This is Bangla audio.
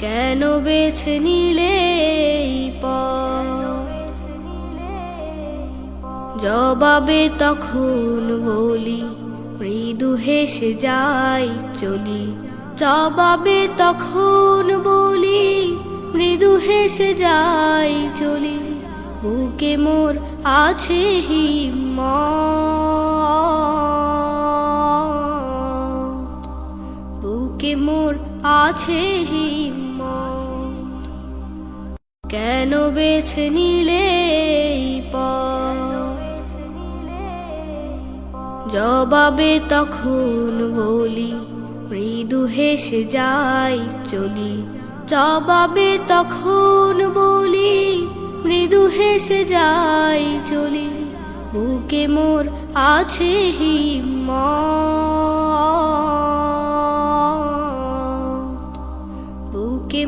কেন বেছে নিলে এই পথ? জবাবে তখন বলি, মৃদু হেসে যাই চলি। জবাবে তখন বলি, মৃদু হেসে যাই চলি। বুকে মোর আছে হিম্মত, বুকে মোর আছে হিম্মত। কেন বেছে নিলে এই পথ? জবাবে তখন বলি, মৃদু হেসে যাই চলি। জবাবে তখন বলি, মৃদু হেসে যাই চলি। বুকে মোর আছে হিম্মত, বুকে